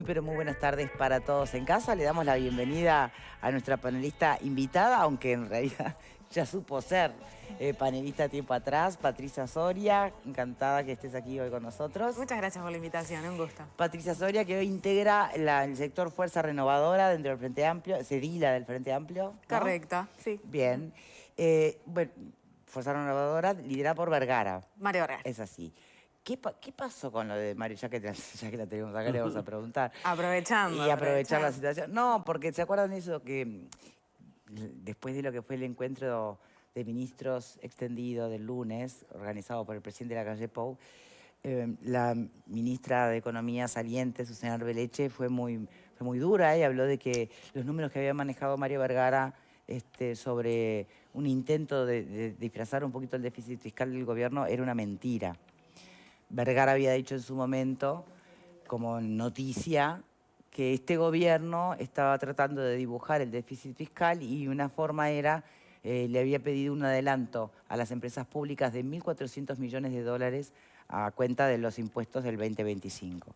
Pero muy buenas tardes para todos en casa. Le damos la bienvenida a nuestra panelista invitada, aunque en realidad ya supo ser panelista tiempo atrás, Patricia Soria. Encantada que estés aquí hoy con nosotros. Muchas gracias por la invitación, un gusto. Patricia Soria, que hoy integra el sector Fuerza Renovadora dentro del Frente Amplio, Sedila del Frente Amplio, ¿no? Correcto, sí. Bien. Bueno, Fuerza Renovadora liderada por Vergara. Mario Vergara. Es así. ¿Qué pasó con lo de Mario? Ya que la tenemos acá, le vamos a preguntar. Aprovechando. Y aprovechar la situación. No, porque ¿se acuerdan de eso? Que después de lo que fue el encuentro de ministros extendido del lunes, organizado por el presidente de la calle Pou, la ministra de Economía saliente, Susana Arbeleche, fue muy dura y habló de que los números que había manejado Mario Vergara sobre un intento de disfrazar un poquito el déficit fiscal del gobierno era una mentira. Vergara había dicho en su momento, como noticia, que este gobierno estaba tratando de dibujar el déficit fiscal y una forma era, le había pedido un adelanto a las empresas públicas de 1.400 millones de dólares a cuenta de los impuestos del 2025.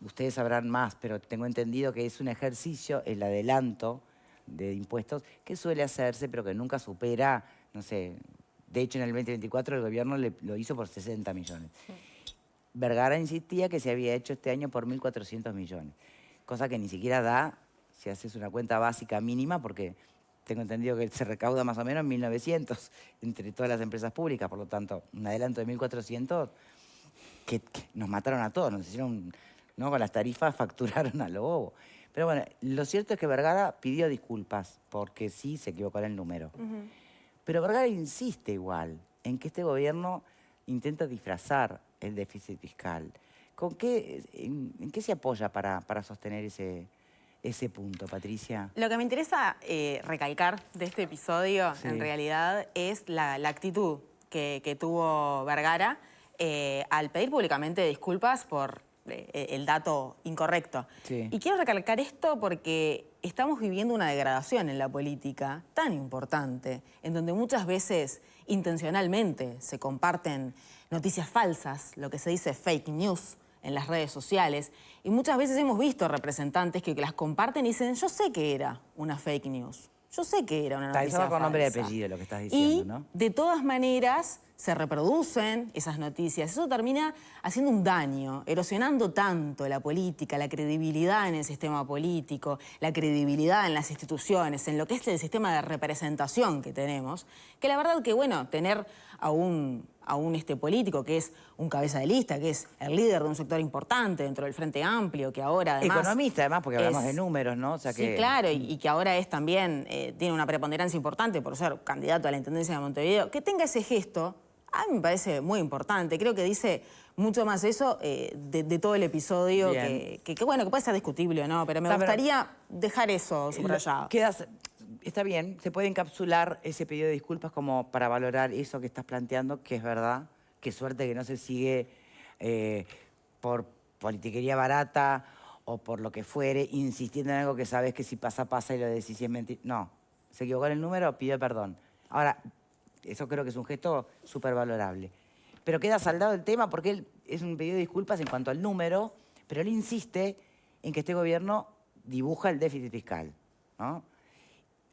Ustedes sabrán más, pero tengo entendido que es un ejercicio, el adelanto de impuestos, que suele hacerse, pero que nunca supera, no sé. De hecho, en el 2024 el gobierno lo hizo por 60 millones. Sí. Vergara insistía que se había hecho este año por 1.400 millones, cosa que ni siquiera da si haces una cuenta básica mínima, porque tengo entendido que se recauda más o menos 1.900 entre todas las empresas públicas, por lo tanto, un adelanto de 1.400 que nos mataron a todos, nos hicieron, ¿no? Con las tarifas facturaron a lo bobo. Pero bueno, lo cierto es que Vergara pidió disculpas, porque sí se equivocó en el número. Pero Vergara insiste igual en que este gobierno intenta disfrazar el déficit fiscal. ¿En qué se apoya para sostener ese punto, Patricia? Lo que me interesa recalcar de este episodio, sí, en realidad, es la actitud que tuvo Vergara al pedir públicamente disculpas por el dato incorrecto. Sí. Y quiero recalcar esto porque estamos viviendo una degradación en la política tan importante, en donde muchas veces intencionalmente se comparten noticias falsas, lo que se dice fake news en las redes sociales, y muchas veces hemos visto representantes que las comparten y dicen, yo sé que era una fake news, yo sé que era una noticia falsa. Con nombre y apellido lo que estás diciendo, ¿no? Y de todas maneras se reproducen esas noticias. Eso termina haciendo un daño, erosionando tanto la política, la credibilidad en el sistema político, la credibilidad en las instituciones, en lo que es el sistema de representación que tenemos, que la verdad que, bueno, tener a un político que es un cabeza de lista, que es el líder de un sector importante dentro del Frente Amplio, que ahora además... Economista, además, porque hablamos de números, ¿no? O sea sí, claro, y que ahora es también, tiene una preponderancia importante por ser candidato a la Intendencia de Montevideo, que tenga ese gesto, a mí me parece muy importante. Creo que dice mucho más eso de todo el episodio, que bueno, que puede ser discutible o no, pero me gustaría dejar eso subrayado. Está bien, se puede encapsular ese pedido de disculpas como para valorar eso que estás planteando, que es verdad. Qué suerte que no se sigue por politiquería barata o por lo que fuere, insistiendo en algo que sabes que si pasa, pasa y lo decís si es mentira. No, se equivocó en el número, pidió perdón. Ahora, eso creo que es un gesto súper valorable. Pero queda saldado el tema porque él es un pedido de disculpas en cuanto al número, pero él insiste en que este gobierno dibuja el déficit fiscal, ¿no?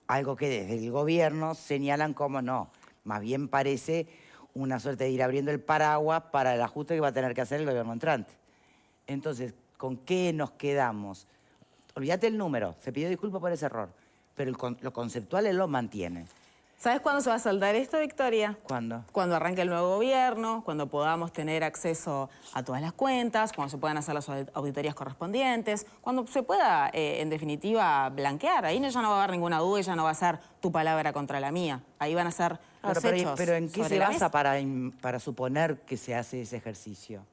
Algo que desde el gobierno señalan como no, más bien parece una suerte de ir abriendo el paraguas para el ajuste que va a tener que hacer el gobierno entrante. Entonces, ¿con qué nos quedamos? Olvídate el número, se pidió disculpas por ese error, pero lo conceptual él lo mantiene. ¿Sabes cuándo se va a saldar esto, Victoria? ¿Cuándo? Cuando arranque el nuevo gobierno, cuando podamos tener acceso a todas las cuentas, cuando se puedan hacer las auditorías correspondientes, cuando se pueda, en definitiva, blanquear. Ahí ya no va a haber ninguna duda y ya no va a ser tu palabra contra la mía. Ahí van a ser los hechos. Pero ¿en qué se basa para suponer que se hace ese ejercicio?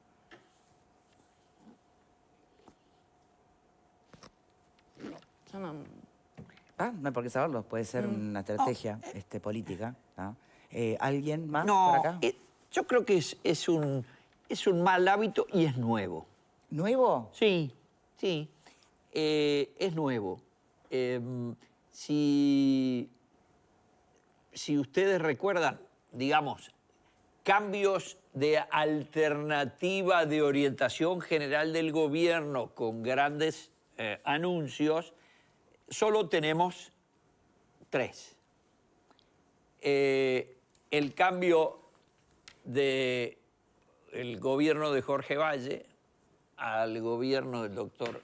Yo no... no hay por qué saberlo, puede ser una estrategia política, ¿no? ¿Alguien más por acá? Yo creo que es un mal hábito y es nuevo. ¿Nuevo? Sí, sí, es nuevo. Si ustedes recuerdan, digamos, cambios de alternativa de orientación general del gobierno con grandes anuncios, solo tenemos 3. El cambio del gobierno de Jorge Valle al gobierno del doctor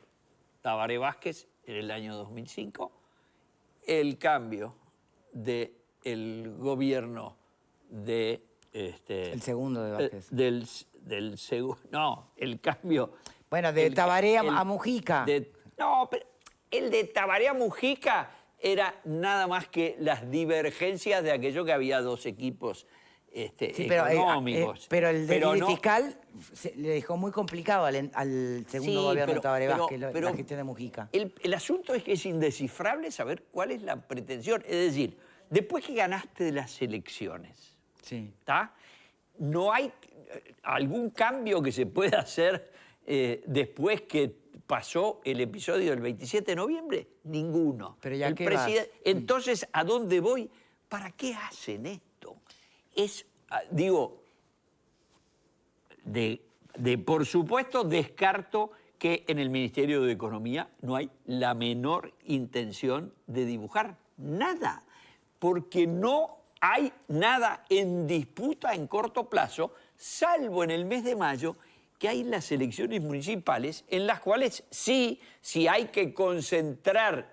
Tabaré Vázquez en el año 2005, el cambio del gobierno de... el segundo de Vázquez. Del segundo... No, el cambio... Bueno, de Tabaré a Mujica. No, pero el de Tabaré a Mujica era nada más que las divergencias de aquello que había 2 equipos económicos. Pero el déficit fiscal le dejó muy complicado al segundo gobierno de Tabaré Vázquez, la gestión de Mujica. El asunto es que es indescifrable saber cuál es la pretensión. Es decir, después que ganaste las elecciones, ¿tá? No hay algún cambio que se pueda hacer después que pasó el episodio del 27 de noviembre. Ninguno. Pero ya qué vas. Entonces, ¿a dónde voy? ¿Para qué hacen esto? Digo, por supuesto descarto que en el Ministerio de Economía no hay la menor intención de dibujar nada, porque no hay nada en disputa en corto plazo, salvo en el mes de mayo, que hay las elecciones municipales en las cuales sí hay que concentrar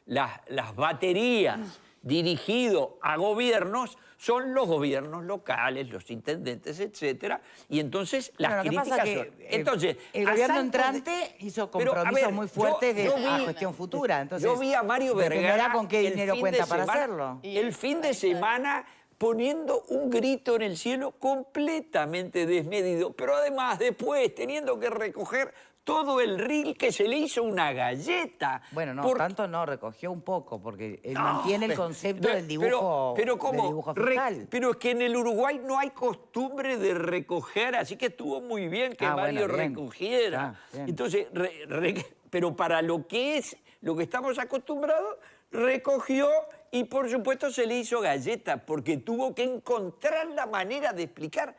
las baterías dirigido a gobiernos, son los gobiernos locales, los intendentes, etcétera, y entonces las críticas son... Entonces, el gobierno entrante hizo compromisos muy fuertes a cuestión futura. Entonces, yo vi a Mario Vergara con qué dinero cuenta para hacerlo. El fin de semana poniendo un grito en el cielo completamente desmedido, pero además después teniendo que recoger todo el reel que se le hizo una galleta. Bueno, no, tanto no, recogió un poco, porque él mantiene el concepto del dibujo, pero ¿cómo? Del dibujo fiscal. Pero es que en el Uruguay no hay costumbre de recoger, así que estuvo muy bien que Mario recogiera. Entonces, pero para lo que estamos acostumbrados, recogió y por supuesto se le hizo galleta, porque tuvo que encontrar la manera de explicar.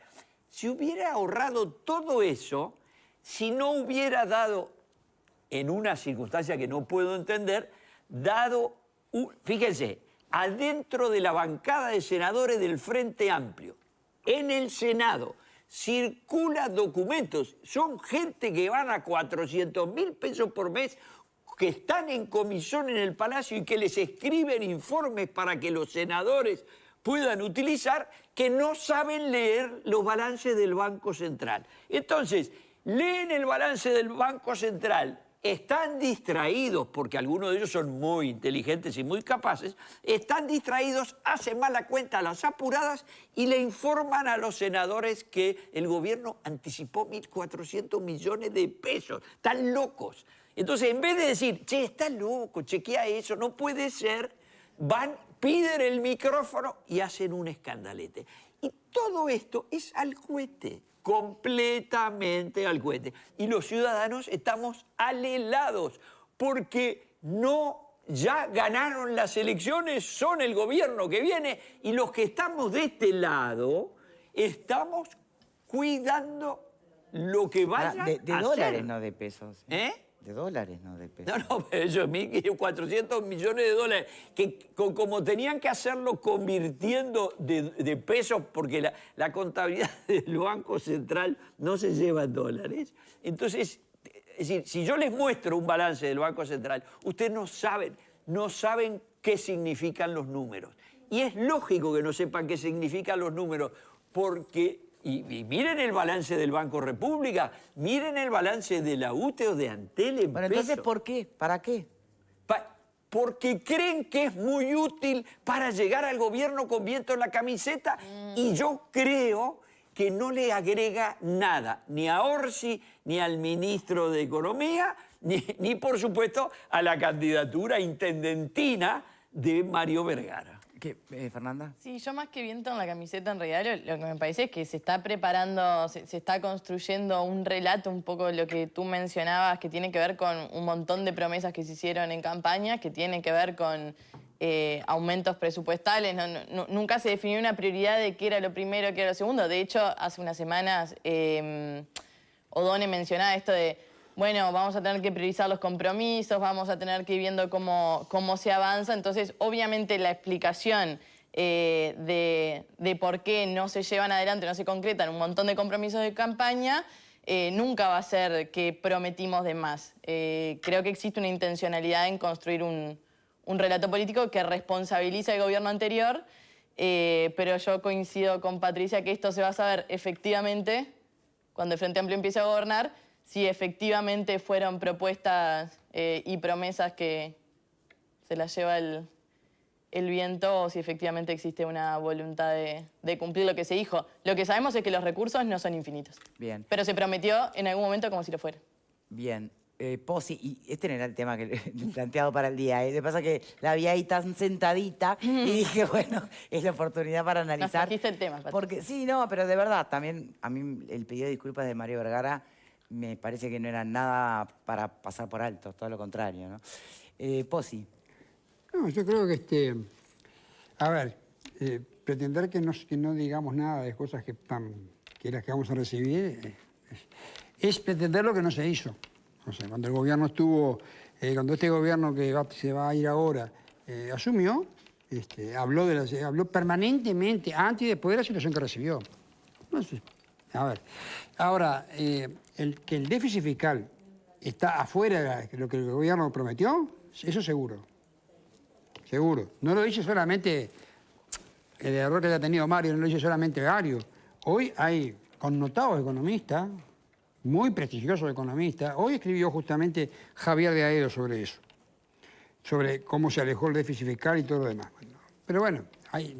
Si hubiera ahorrado todo eso, si no hubiera dado, en una circunstancia que no puedo entender, fíjense, adentro de la bancada de senadores del Frente Amplio, en el Senado, circulan documentos, son gente que van a 400.000 pesos por mes, que están en comisión en el Palacio y que les escriben informes para que los senadores puedan utilizar, que no saben leer los balances del Banco Central. Entonces, leen el balance del Banco Central, están distraídos, porque algunos de ellos son muy inteligentes y muy capaces, están distraídos, hacen mala cuenta a las apuradas y le informan a los senadores que el gobierno anticipó 1.400 millones de pesos. Están locos. Entonces, en vez de decir, che, está loco, chequea eso, no puede ser, piden el micrófono y hacen un escandalete. Y todo esto es al cohete, completamente al cohete. Y los ciudadanos estamos alelados porque ya ganaron las elecciones, son el gobierno que viene y los que estamos de este lado estamos cuidando lo que vaya a hacer. De dólares, no de pesos. ¿Eh? De dólares, no de pesos. No, pero eso es 1.400 millones de dólares, que como tenían que hacerlo convirtiendo de pesos, porque la contabilidad del Banco Central no se lleva en dólares. Entonces, es decir, si yo les muestro un balance del Banco Central, ustedes no saben qué significan los números. Y es lógico que no sepan qué significan los números, porque... Y miren el balance del Banco República, miren el balance de la UTE o de Antel. Bueno, entonces, ¿por qué? ¿Para qué? Porque creen que es muy útil para llegar al gobierno con viento en la camiseta y yo creo que no le agrega nada, ni a Orsi, ni al ministro de Economía, ni por supuesto a la candidatura intendentina de Mario Vergara. ¿Qué, Fernanda? Sí, yo más que viento en la camiseta, en realidad lo que me parece es que se está preparando, se está construyendo un relato, un poco lo que tú mencionabas, que tiene que ver con un montón de promesas que se hicieron en campaña, que tiene que ver con aumentos presupuestales, nunca se definió una prioridad de qué era lo primero, qué era lo segundo. De hecho, hace unas semanas O'Donnell mencionaba esto de, bueno, vamos a tener que priorizar los compromisos, vamos a tener que ir viendo cómo se avanza. Entonces, obviamente, la explicación de por qué no se llevan adelante, no se concretan un montón de compromisos de campaña, nunca va a ser que prometimos de más. Creo que existe una intencionalidad en construir un relato político que responsabiliza al gobierno anterior, pero yo coincido con Patricia que esto se va a saber efectivamente cuando el Frente Amplio empiece a gobernar, si efectivamente fueron propuestas y promesas que se las lleva el viento o si efectivamente existe una voluntad de cumplir lo que se dijo. Lo que sabemos es que los recursos no son infinitos. Bien. Pero se prometió en algún momento como si lo fuera. Bien. Posi, y este no era el tema que he planteado para el día. Lo que pasa es que la vi ahí tan sentadita y dije, bueno, es la oportunidad para analizar. Nos trajiste el tema, Patricia. Porque sí, no, pero de verdad, también a mí el pedido de disculpas de Mario Vergara me parece que no era nada para pasar por alto, todo lo contrario, ¿no? Posi. No, yo creo que a ver, pretender que no digamos nada de cosas que las que vamos a recibir es pretender lo que no se hizo. O sea, cuando el gobierno estuvo, cuando este gobierno que se va a ir ahora asumió, habló permanentemente antes y después de la situación que recibió. Entonces, a ver, ahora, que el déficit fiscal está afuera de lo que el gobierno prometió, eso seguro. Seguro. No lo dice solamente el error que haya tenido Mario, no lo dice solamente Mario. Hoy hay connotados economistas, muy prestigiosos economistas. Hoy escribió justamente Javier de Aedo sobre eso, sobre cómo se alejó el déficit fiscal y todo lo demás. Pero bueno,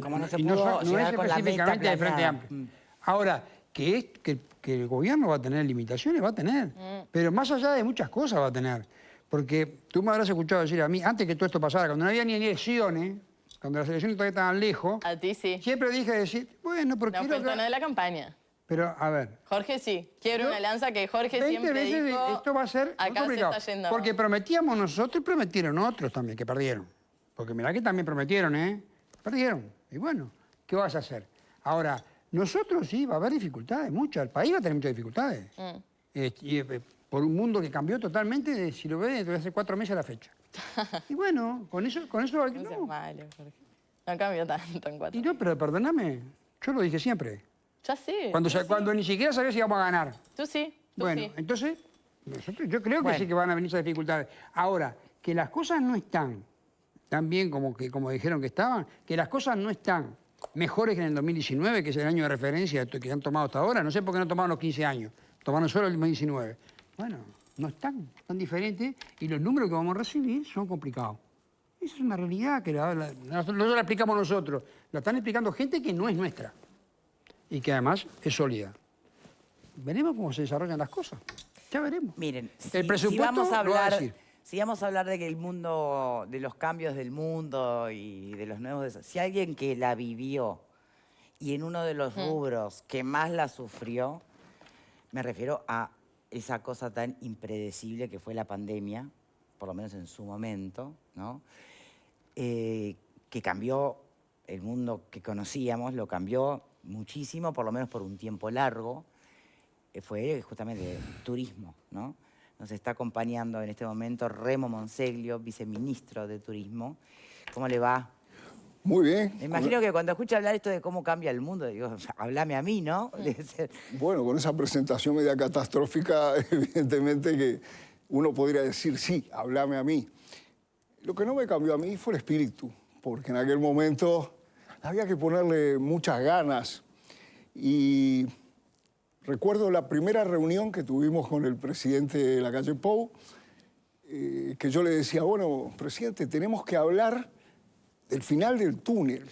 como no se y pudo no es llegar con la meta específicamente de Frente planeada. Amplio. Ahora, que el gobierno va a tener limitaciones, va a tener. Pero más allá de muchas cosas va a tener. Porque tú me habrás escuchado decir a mí, antes que todo esto pasara, cuando no había ni elecciones, cuando las elecciones todavía estaban lejos, A ti sí. siempre dije decir, bueno, porque No fue el tono de la campaña. Pero, a ver, Jorge sí. Quiero una lanza que Jorge 20 siempre veces dijo, esto va a ser muy acá se complicado. está yendo. Porque prometíamos nosotros y prometieron otros también, que perdieron. Porque mirá que también prometieron, ¿eh? Perdieron. Y bueno, ¿qué vas a hacer? Ahora, nosotros sí, va a haber dificultades, muchas. El país va a tener muchas dificultades. Por un mundo que cambió totalmente, si lo ves, desde hace 4 meses a la fecha. Y bueno, con eso No seas no. malo, Jorge. No cambió tanto en 4. Y no, pero perdóname, yo lo dije siempre. Ya sé. Cuando ni siquiera sabía si íbamos a ganar. Tú sí. Tú Bueno, sí. entonces, yo creo que sí que van a venir esas dificultades. Ahora, que las cosas no están tan bien como dijeron que estaban, que las cosas no están mejores que en el 2019, que es el año de referencia que han tomado hasta ahora. No sé por qué no tomaron los 15 años, tomaron solo el 2019. Bueno, no están tan diferentes y los números que vamos a recibir son complicados. Esa es una realidad que no la explicamos nosotros, la están explicando gente que no es nuestra y que además es sólida. Veremos cómo se desarrollan las cosas. Ya veremos. Miren, el presupuesto vamos a lo va a hablar, decir. si vamos a hablar de que el mundo, de los cambios del mundo y de los nuevos... Si alguien que la vivió y en uno de los rubros que más la sufrió, me refiero a esa cosa tan impredecible que fue la pandemia, por lo menos en su momento, ¿no? Que cambió el mundo que conocíamos, lo cambió muchísimo, por lo menos por un tiempo largo, fue justamente el turismo, ¿no? Nos está acompañando en este momento Remo Monseglio, viceministro de Turismo. ¿Cómo le va? Muy bien. Me imagino que cuando escucha hablar esto de cómo cambia el mundo, digo, háblame a mí, ¿no? Debe ser... Bueno, con esa presentación media catastrófica, evidentemente que uno podría decir, sí, háblame a mí. Lo que no me cambió a mí fue el espíritu, porque en aquel momento había que ponerle muchas ganas. Y recuerdo la primera reunión que tuvimos con el presidente Lacalle Pou, que yo le decía, bueno, presidente, tenemos que hablar del final del túnel,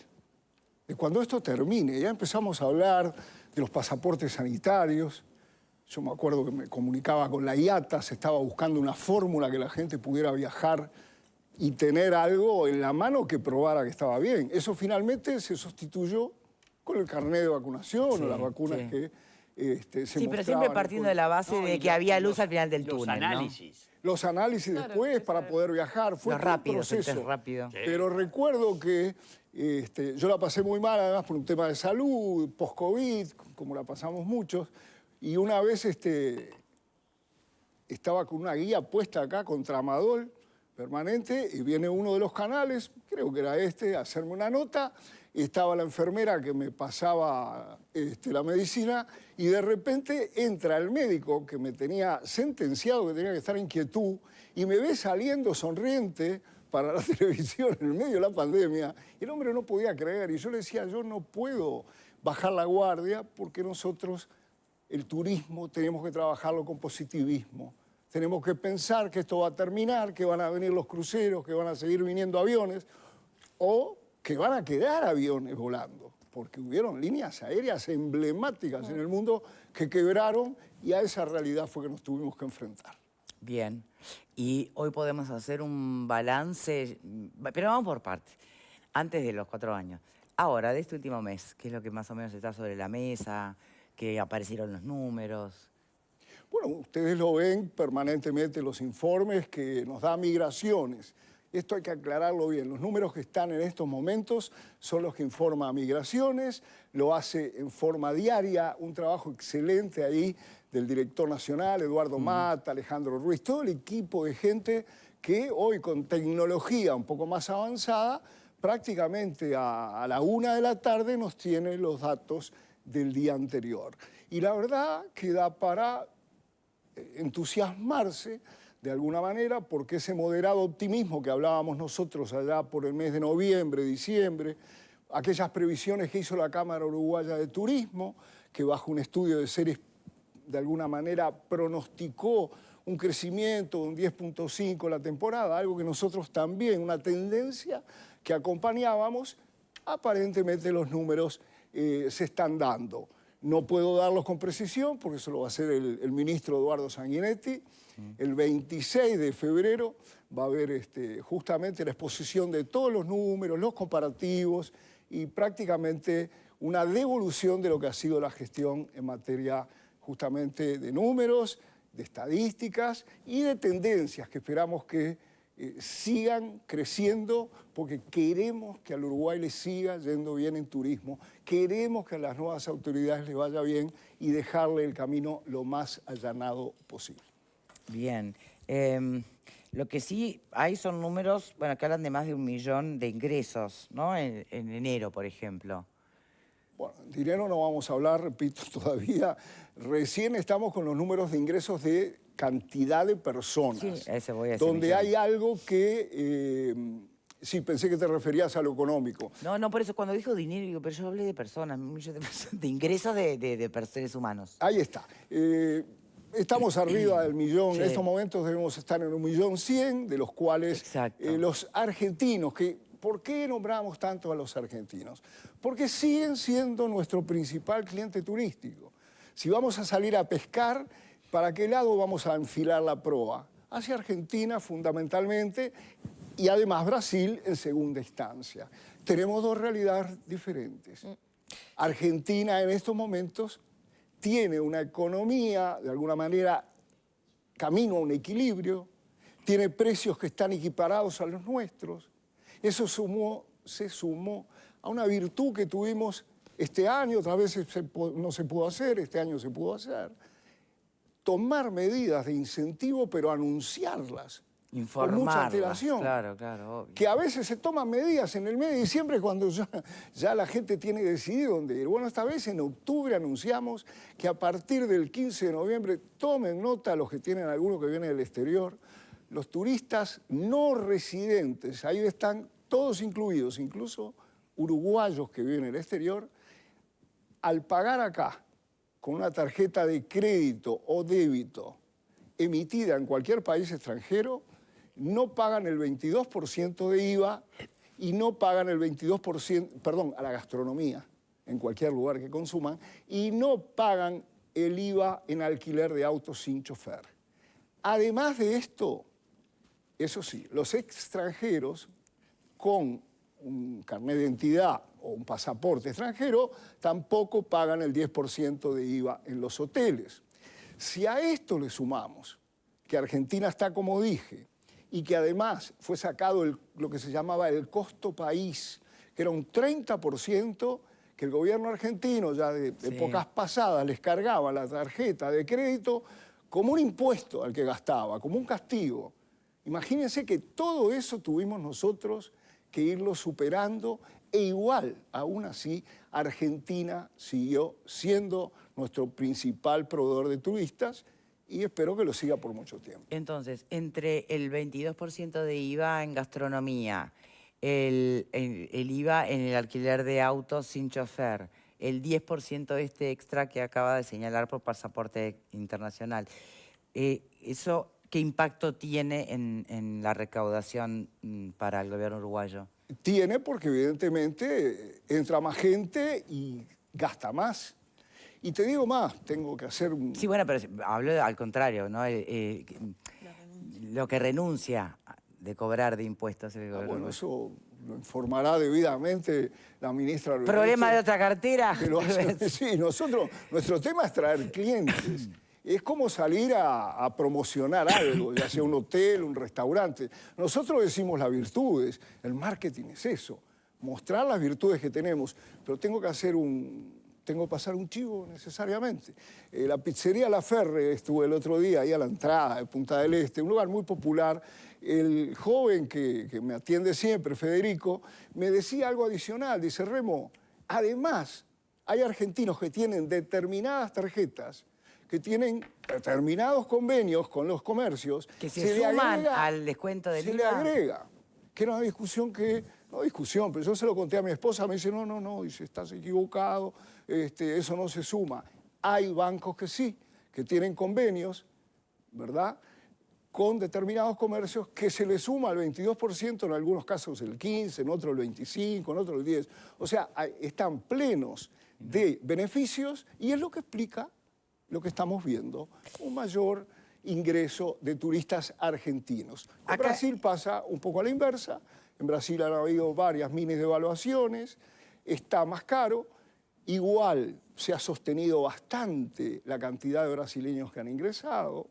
de cuando esto termine. Ya empezamos a hablar de los pasaportes sanitarios. Yo me acuerdo que me comunicaba con la IATA, se estaba buscando una fórmula que la gente pudiera viajar y tener algo en la mano que probara que estaba bien. Eso finalmente se sustituyó con el carnet de vacunación o las vacunas se Sí, pero mostraban siempre en partiendo de la base No, de y que los- había luz los- al final del los túnel, ¿no? análisis. Los análisis después para poder viajar, fue Los todo un rápidos, el test proceso. rápido. Pero recuerdo que yo la pasé muy mal, además por un tema de salud, post-COVID, como la pasamos muchos, y una vez estaba con una guía puesta acá con tramadol permanente y viene uno de los canales, creo que era a hacerme una nota, y estaba la enfermera que me pasaba la medicina y de repente entra el médico que me tenía sentenciado que tenía que estar en quietud y me ve saliendo sonriente para la televisión en el medio de la pandemia. Y el hombre no podía creer y yo le decía, yo no puedo bajar la guardia porque nosotros el turismo tenemos que trabajarlo con positivismo. Tenemos que pensar que esto va a terminar, que van a venir los cruceros, que van a seguir viniendo aviones o que van a quedar aviones volando, porque hubieron líneas aéreas emblemáticas en el mundo que quebraron y a esa realidad fue que nos tuvimos que enfrentar. Bien. Y hoy podemos hacer un balance, pero vamos por partes. Antes de los 4 años. Ahora, de este último mes, ¿qué es lo que más o menos está sobre la mesa? ¿Que aparecieron los números? Bueno, ustedes lo ven permanentemente en los informes que nos da Migraciones. Esto hay que aclararlo bien. Los números que están en estos momentos son los que informa Migraciones, lo hace en forma diaria, un trabajo excelente ahí del director nacional, Eduardo Mata, Alejandro Ruiz, todo el equipo de gente que hoy con tecnología un poco más avanzada, prácticamente a la 1 de la tarde nos tiene los datos del día anterior. Y la verdad que da para entusiasmarse de alguna manera, porque ese moderado optimismo que hablábamos nosotros allá por el mes de noviembre, diciembre, aquellas previsiones que hizo la Cámara Uruguaya de Turismo, que bajo un estudio de series de alguna manera pronosticó un crecimiento de un 10.5 la temporada, algo que nosotros también, una tendencia que acompañábamos, aparentemente los números se están dando. No puedo darlos con precisión porque eso lo va a hacer el ministro Eduardo Sanguinetti. El 26 de febrero va a haber justamente la exposición de todos los números, los comparativos y prácticamente una devolución de lo que ha sido la gestión en materia justamente de números, de estadísticas y de tendencias que esperamos que sigan creciendo porque queremos que al Uruguay le siga yendo bien en turismo, queremos que a las nuevas autoridades le vaya bien y dejarle el camino lo más allanado posible. Bien. Lo que sí hay son números, bueno, que hablan de más de 1 millón de ingresos, ¿no? En enero, por ejemplo. Bueno, dinero no vamos a hablar, repito, todavía. Recién estamos con los números de ingresos de cantidad de personas. Sí, a ese voy a ese donde millón. hay algo que... sí, pensé que te referías a lo económico. No, por eso cuando dijo dinero, digo, pero yo hablé de personas, 1 millón de personas, de ingresos de seres humanos. Ahí está. Estamos arriba del millón. Sí. En estos momentos debemos estar en 1.100.000, de los cuales Exacto. los argentinos, ¿por qué nombramos tanto a los argentinos? Porque siguen siendo nuestro principal cliente turístico. Si vamos a salir a pescar, ¿para qué lado vamos a enfilar la proa? Hacia Argentina fundamentalmente y además Brasil en segunda instancia. Tenemos dos realidades diferentes. Argentina en estos momentos tiene una economía, de alguna manera, camino a un equilibrio, tiene precios que están equiparados a los nuestros. Eso se sumó a una virtud que tuvimos este año, otras veces no se pudo hacer, este año se pudo hacer. Tomar medidas de incentivo, pero anunciarlas. Con mucha Informarlas, antelación. claro, obvio. Que a veces se toman medidas en el mes de diciembre cuando ya la gente tiene decidido dónde ir. Bueno, esta vez en octubre anunciamos que a partir del 15 de noviembre, tomen nota los que tienen alguno que viene del exterior, los turistas no residentes, ahí están todos incluidos, incluso uruguayos que viven en el exterior, al pagar acá con una tarjeta de crédito o débito emitida en cualquier país extranjero, no pagan el 22% de IVA y no pagan el 22%, perdón, a la gastronomía, en cualquier lugar que consuman, y no pagan el IVA en alquiler de autos sin chofer. Además de esto, eso sí, los extranjeros con un carnet de identidad o un pasaporte extranjero, tampoco pagan el 10% de IVA en los hoteles. Si a esto le sumamos que Argentina está, como dije, y que además fue sacado lo que se llamaba el costo país, que era un 30% que el gobierno argentino ya de épocas pasadas les cargaba la tarjeta de crédito como un impuesto al que gastaba, como un castigo. Imagínense que todo eso tuvimos nosotros que irlo superando e igual, aún así, Argentina siguió siendo nuestro principal proveedor de turistas y espero que lo siga por mucho tiempo. Entonces, entre el 22% de IVA en gastronomía, el IVA en el alquiler de autos sin chofer, el 10% extra que acaba de señalar por pasaporte internacional, ¿eso qué impacto tiene en la recaudación para el gobierno uruguayo? Tiene porque evidentemente entra más gente y gasta más. Y te digo más, tengo que hacer un... Sí, bueno, pero hablo al contrario, ¿no? Lo que renuncia de cobrar de impuestos. bueno, eso lo informará debidamente la ministra Lorenzo. ¿Problema de otra cartera? Sí, nuestro tema es traer clientes. Es como salir a promocionar algo, ya sea un hotel, un restaurante. Nosotros decimos las virtudes, el marketing es eso, mostrar las virtudes que tenemos, pero tengo que pasar un chivo necesariamente. La pizzería La Ferre, estuve el otro día ahí a la entrada de Punta del Este, un lugar muy popular. El joven que me atiende siempre, Federico, me decía algo adicional. Dice, Remo, además hay argentinos que tienen determinadas tarjetas, que tienen determinados convenios con los comercios. Que se suman al descuento del IVA. Se le agrega, que era una discusión no discusión, pero yo se lo conté a mi esposa, me dice, no, dice, estás equivocado, eso no se suma. Hay bancos que sí, que tienen convenios, ¿verdad?, con determinados comercios que se le suma al 22%, en algunos casos el 15%, en otros el 25%, en otros el 10%. O sea, están plenos de beneficios y es lo que explica lo que estamos viendo, un mayor ingreso de turistas argentinos. En Brasil pasa un poco a la inversa. En Brasil han habido varias mini devaluaciones, está más caro. Igual se ha sostenido bastante la cantidad de brasileños que han ingresado.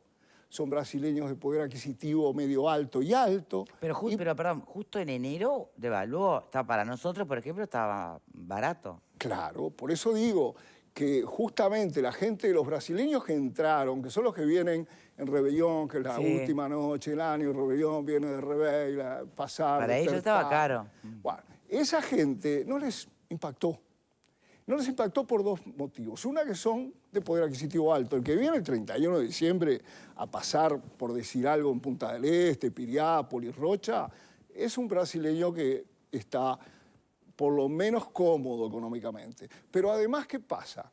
Son brasileños de poder adquisitivo medio alto y alto. Pero perdón, justo en enero devaluó. Para nosotros, por ejemplo, estaba barato. Claro, por eso digo que justamente la gente de los brasileños que entraron, que son los que vienen en Rebellón, que es la última noche del año, Rebellón viene de Reveille, pasar... Para ellos estaba caro. Bueno, esa gente no les impactó. No les impactó por dos motivos. Una, que son de poder adquisitivo alto. El que viene el 31 de diciembre a pasar, por decir algo, en Punta del Este, Piriápolis, Rocha, es un brasileño que está por lo menos cómodo económicamente. Pero además, ¿qué pasa?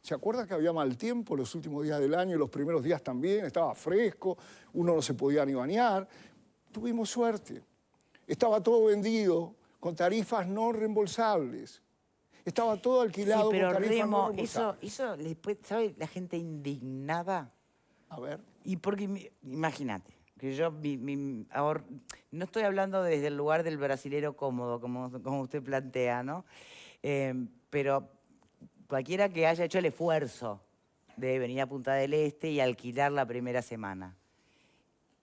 ¿Se acuerda que había mal tiempo los últimos días del año y los primeros días también? Estaba fresco, uno no se podía ni bañar. Tuvimos suerte. Estaba todo vendido con tarifas no reembolsables. Estaba todo alquilado pero con tarifas Remo, no reembolsables. eso ¿sabe la gente indignada? A ver. Y porque, imagínate, que yo no estoy hablando desde el lugar del brasilero cómodo, como usted plantea, ¿no? Pero cualquiera que haya hecho el esfuerzo de venir a Punta del Este y alquilar la primera semana,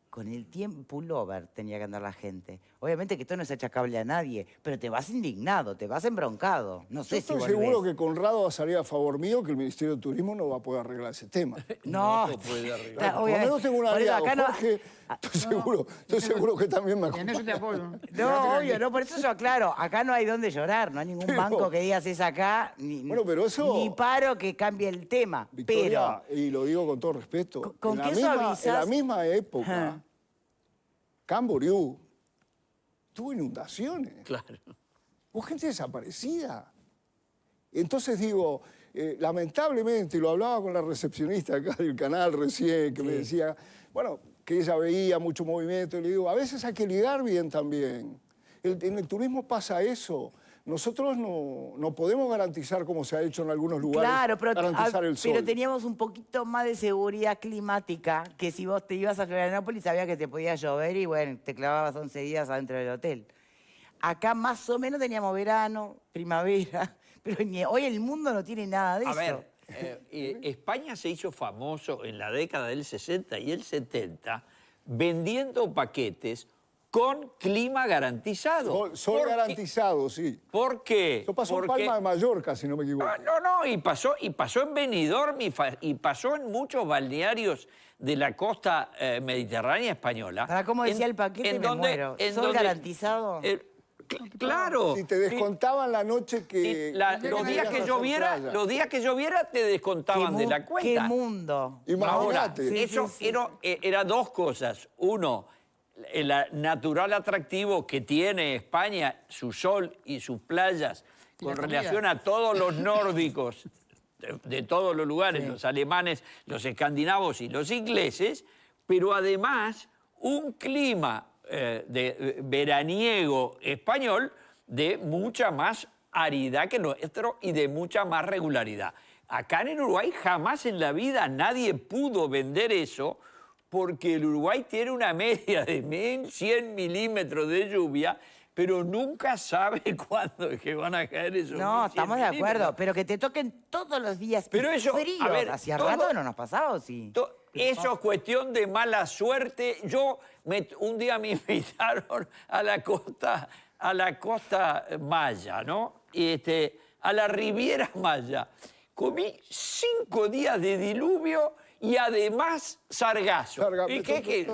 con el tiempo, pullover tenía que andar la gente. Obviamente que esto no es achacable a nadie, pero te vas indignado, te vas embroncado. No sé si Yo estoy seguro que Conrado va a salir a favor mío, que el Ministerio de Turismo no va a poder arreglar ese tema. No, puede arreglar. Por lo menos tengo un aliado, Jorge, estoy seguro que también me En eso te acompaña. apoyo. No, obvio, no, por eso yo aclaro, acá no hay dónde llorar, no hay ningún banco que digas es acá, ni paro que cambie el tema. Victoria, pero, y lo digo con todo respeto, ¿con qué en la misma época, Camboriú tuvo inundaciones. Claro. Hubo gente desaparecida. Entonces digo, lamentablemente, y lo hablaba con la recepcionista acá del canal recién, que me decía, bueno, que ella veía mucho movimiento, y le digo, a veces hay que ligar bien también. En el turismo pasa eso. Nosotros no podemos garantizar, como se ha hecho en algunos lugares, garantizar el sol. Pero teníamos un poquito más de seguridad climática, que si vos te ibas a Florianópolis sabías que te podía llover y bueno, te clavabas 11 días adentro del hotel. acá más o menos teníamos verano, primavera, pero hoy el mundo no tiene nada de A eso. ver, España se hizo famoso en la década del 60 y el 70 vendiendo paquetes con clima garantizado. Sol garantizado, sí. ¿Por qué? Eso pasó en Palma de Mallorca, si no me equivoco. No, y pasó en Benidorm y pasó en muchos balnearios de la costa mediterránea española. Para cómo decía el paquete, me muero. ¿Sol garantizado? Claro. Si te descontaban la noche que... Los días que lloviera te descontaban de la cuenta. ¡Qué mundo! Ahora, Imagínate. eso era dos cosas. Uno, el natural atractivo que tiene España, su sol y sus playas, con relación a todos los nórdicos de todos los lugares, los alemanes, los escandinavos y los ingleses, pero además un clima veraniego español de mucha más aridad que nuestro y de mucha más regularidad. Acá en el Uruguay jamás en la vida nadie pudo vender eso porque el Uruguay tiene una media de 1.100 milímetros de lluvia, pero nunca sabe cuándo es que van a caer esos 1.100 No, estamos de milímetros. acuerdo, pero que te toquen todos los días Pero eso, fríos. a ver, ¿Hacía todo- rato que no nos pasaba o sí? Eso es cuestión de mala suerte. Un día me invitaron a la costa maya, ¿no? A la Riviera Maya. Comí 5 días de diluvio y además sargazo. ¿Y qué?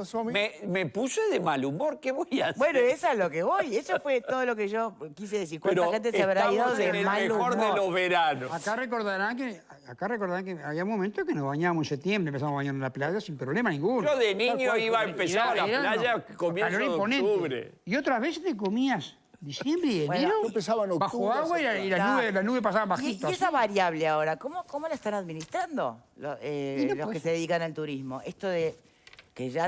Me puse de mal humor. ¿Qué voy a hacer? Bueno, eso es lo que voy. Eso fue todo lo que yo quise decir. ¿Cuánta gente se habrá ido estamos de en el mal mejor humor? de los veranos. Acá recordarán que había momentos que nos bañábamos en septiembre, empezamos a bañar en la playa sin problema ninguno. Yo de niño iba a empezar a la playa comienzo calor de imponente. octubre. Y otras veces te comías diciembre y Bueno, enero yo empezaba en bajo octubre, agua y las nubes pasaban ¿Y bajitas. esa variable ahora, cómo la están administrando los que pues. se dedican al turismo? Esto de que ya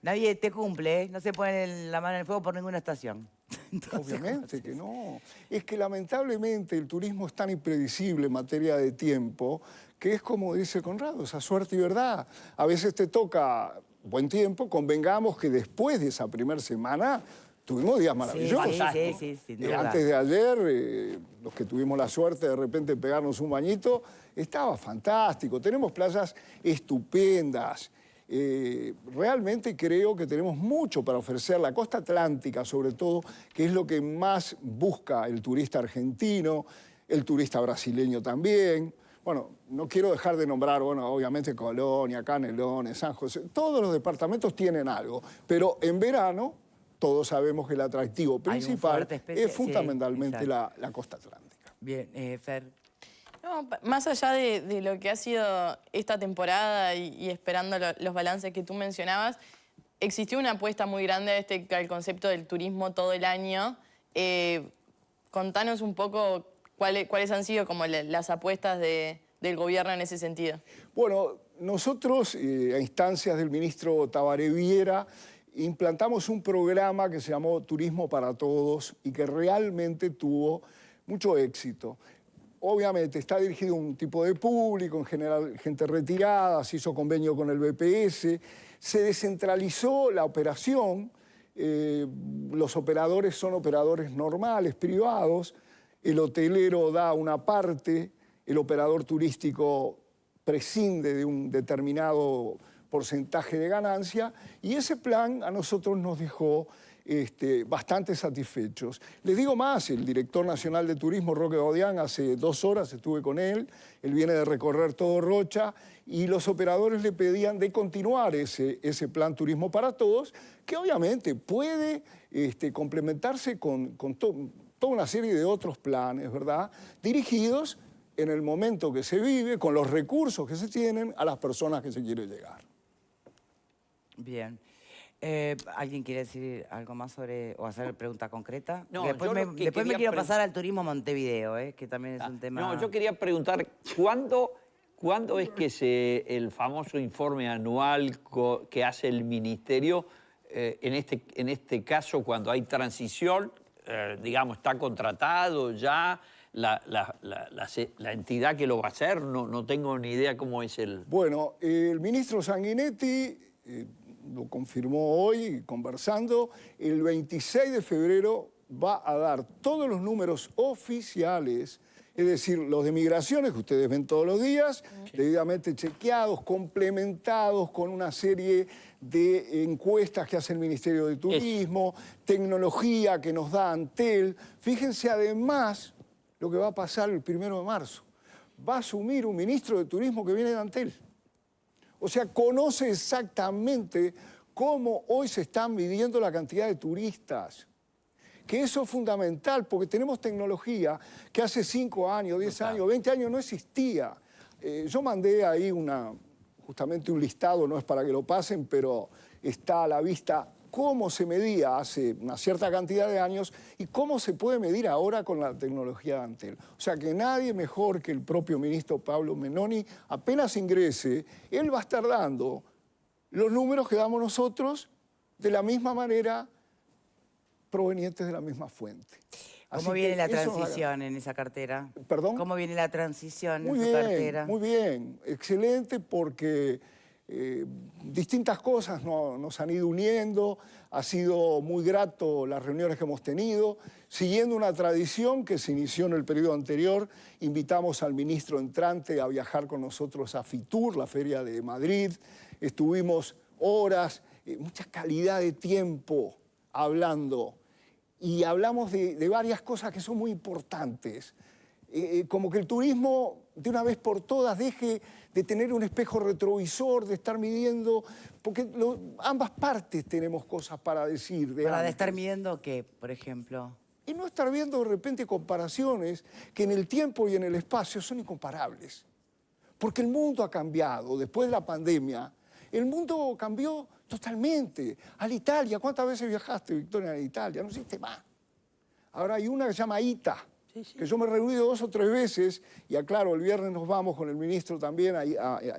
nadie te cumple, no se pone la mano en el fuego por ninguna estación. Entonces, Obviamente que no. Es que lamentablemente el turismo es tan impredecible en materia de tiempo que es como dice Conrado, esa suerte y verdad. A veces te toca buen tiempo, convengamos que después de esa primera semana tuvimos días maravillosos. Sí, sin duda. Antes de ayer, los que tuvimos la suerte de repente pegarnos un bañito, estaba fantástico. Tenemos playas estupendas. Realmente creo que tenemos mucho para ofrecer. La costa atlántica, sobre todo, que es lo que más busca el turista argentino, el turista brasileño también. Bueno, no quiero dejar de nombrar, bueno, obviamente Colonia, Canelones, San José. Todos los departamentos tienen algo, pero en verano todos sabemos que el atractivo principal es fundamentalmente la costa atlántica. Bien, Fer. No, más allá de lo que ha sido esta temporada y esperando los balances que tú mencionabas, existió una apuesta muy grande al concepto del turismo todo el año. Contanos un poco cuáles han sido como las apuestas del gobierno en ese sentido. Bueno, nosotros, a instancias del ministro Tabaré Viera, implantamos un programa que se llamó Turismo para Todos y que realmente tuvo mucho éxito. Obviamente está dirigido a un tipo de público, en general gente retirada, se hizo convenio con el BPS, se descentralizó la operación, los operadores son operadores normales, privados, el hotelero da una parte, el operador turístico prescinde de un determinado porcentaje de ganancia y ese plan a nosotros nos dejó bastante satisfechos. Les digo más, el director nacional de turismo, Roque Gaudián, hace 2 horas estuve con él viene de recorrer todo Rocha y los operadores le pedían de continuar ese plan Turismo para Todos, que obviamente puede complementarse con toda una serie de otros planes, ¿verdad? Dirigidos en el momento que se vive, con los recursos que se tienen, a las personas que se quiere llegar. Bien. ¿Alguien quiere decir algo más sobre o hacer pregunta concreta? No, después yo lo que después me quería quiero pasar al turismo Montevideo, que también es un tema... No, yo quería preguntar, ¿cuándo es que el famoso informe anual que hace el Ministerio, en este caso, cuando hay transición, digamos, está contratado ya la entidad que lo va a hacer? No tengo ni idea cómo es el... Bueno, el ministro Sanguinetti lo confirmó hoy, conversando, el 26 de febrero va a dar todos los números oficiales, es decir, los de migraciones que ustedes ven todos los días, debidamente chequeados, complementados con una serie de encuestas que hace el Ministerio de Turismo, tecnología que nos da Antel. Fíjense además lo que va a pasar el 1 de marzo. Va a asumir un ministro de Turismo que viene de Antel. O sea, conoce exactamente cómo hoy se están midiendo la cantidad de turistas. Que eso es fundamental, porque tenemos tecnología que hace 5 años, 10 años, 20 años no existía. Yo mandé ahí justamente un listado, no es para que lo pasen, pero está a la vista cómo se medía hace una cierta cantidad de años y cómo se puede medir ahora con la tecnología de Antel. O sea que nadie mejor que el propio ministro Pablo Meloni, apenas ingrese, él va a estar dando los números que damos nosotros de la misma manera, provenientes de la misma fuente. ¿Cómo viene la transición en esa cartera? ¿Perdón? ¿Cómo viene la transición en su bien, cartera? Muy bien, excelente, porque distintas cosas nos han ido uniendo, ha sido muy grato las reuniones que hemos tenido, siguiendo una tradición que se inició en el periodo anterior, invitamos al ministro entrante a viajar con nosotros a Fitur, la feria de Madrid, estuvimos horas, mucha calidad de tiempo hablando, y hablamos de varias cosas que son muy importantes, como que el turismo de una vez por todas deje de tener un espejo retrovisor, de estar midiendo, porque ambas partes tenemos cosas para decir. ¿Para estar midiendo qué, por ejemplo? Y no estar viendo de repente comparaciones que en el tiempo y en el espacio son incomparables. Porque el mundo ha cambiado. Después de la pandemia, el mundo cambió totalmente. A la Italia, ¿cuántas veces viajaste, Victoria, a Italia? No existe más. Ahora hay una que se llama ITA, que yo me he reunido 2 o 3 veces, y aclaro, el viernes nos vamos con el ministro también a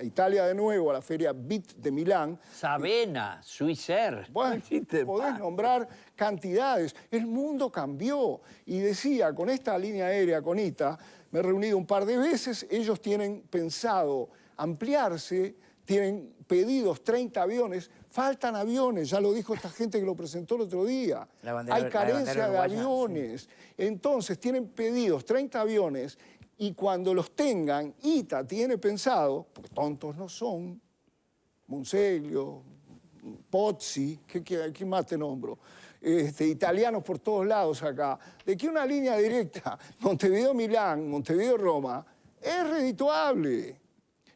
Italia de nuevo, a la feria BIT de Milán. Sabena, Swissair. Bueno, podés nombrar cantidades. El mundo cambió. Y decía, con esta línea aérea, con ITA, me he reunido un par de veces, ellos tienen pensado ampliarse, tienen pedidos 30 aviones, faltan aviones, ya lo dijo esta gente que lo presentó el otro día. Hay carencia de aviones. Sí. Entonces tienen pedidos 30 aviones y cuando los tengan, ITA tiene pensado, porque tontos no son, Monseglio, Pozzi, ¿qué más te nombro? Italianos por todos lados acá, de que una línea directa Montevideo-Milán, Montevideo-Roma, es redituable.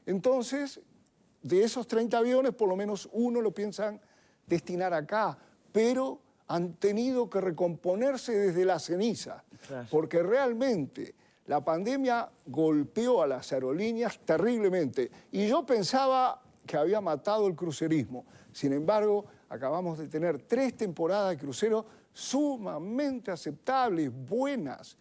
Entonces, de esos 30 aviones, por lo menos uno lo piensan destinar acá, pero han tenido que recomponerse desde la ceniza, porque realmente la pandemia golpeó a las aerolíneas terriblemente. Y yo pensaba que había matado el crucerismo. Sin embargo, acabamos de tener 3 temporadas de cruceros sumamente aceptables, buenas.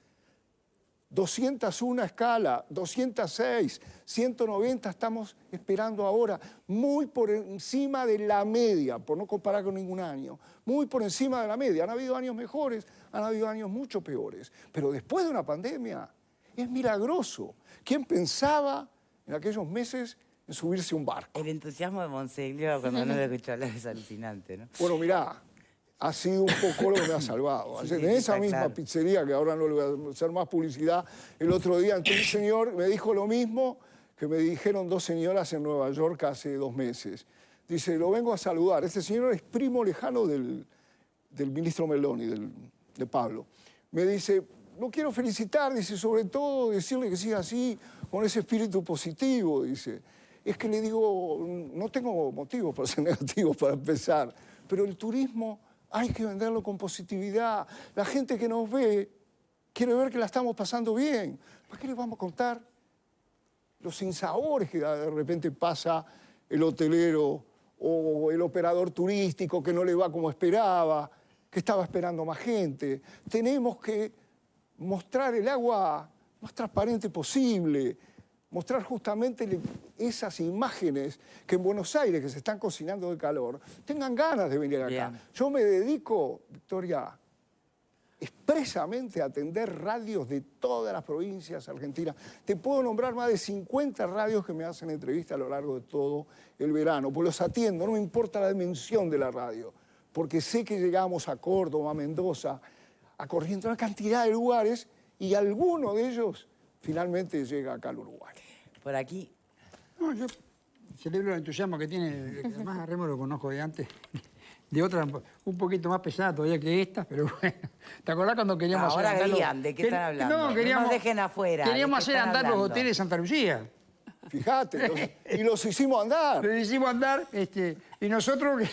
201 escala, 206, 190 estamos esperando ahora, muy por encima de la media, por no comparar con ningún año, muy por encima de la media. Han habido años mejores, han habido años mucho peores, pero después de una pandemia es milagroso. ¿Quién pensaba en aquellos meses en subirse a un barco? El entusiasmo de Monseglio cuando uno lo escucha hablar es alucinante, ¿no? Bueno, mirá, ha sido un poco lo que me ha salvado. En esa misma pizzería, que ahora no le voy a hacer más publicidad, el otro día entró un señor, me dijo lo mismo que me dijeron 2 señoras en Nueva York hace 2 meses. Dice, lo vengo a saludar. Este señor es primo lejano del ministro Meloni, de Pablo. Me dice, lo quiero felicitar, dice, sobre todo decirle que siga así, con ese espíritu positivo, dice. Es que le digo, no tengo motivos para ser negativo para empezar, pero el turismo hay que venderlo con positividad. La gente que nos ve quiere ver que la estamos pasando bien. ¿Para qué les vamos a contar los sinsabores que de repente pasa el hotelero o el operador turístico que no le va como esperaba, que estaba esperando más gente? Tenemos que mostrar el agua más transparente posible, mostrar justamente esas imágenes que en Buenos Aires, que se están cocinando de calor, tengan ganas de venir acá. Bien. Yo me dedico, Victoria, expresamente a atender radios de todas las provincias argentinas. Te puedo nombrar más de 50 radios que me hacen entrevistas a lo largo de todo el verano, pues los atiendo, no me importa la dimensión de la radio, porque sé que llegamos a Córdoba, a Mendoza, a Corrientes, una cantidad de lugares, y alguno de ellos finalmente llega acá al Uruguay. Por aquí. No, yo celebro el entusiasmo que tiene, además a Remo lo conozco de antes, de otra un poquito más pesada todavía que esta, pero bueno. ¿Te acordás cuando queríamos Ahora hacer andar digan, ¿de qué están hablando? No, No queríamos, nos dejen afuera. ¿de Queríamos qué hacer están andar los hablando? hoteles de Santa Lucía. Fíjate, y los hicimos andar. Lo hicimos andar, y nosotros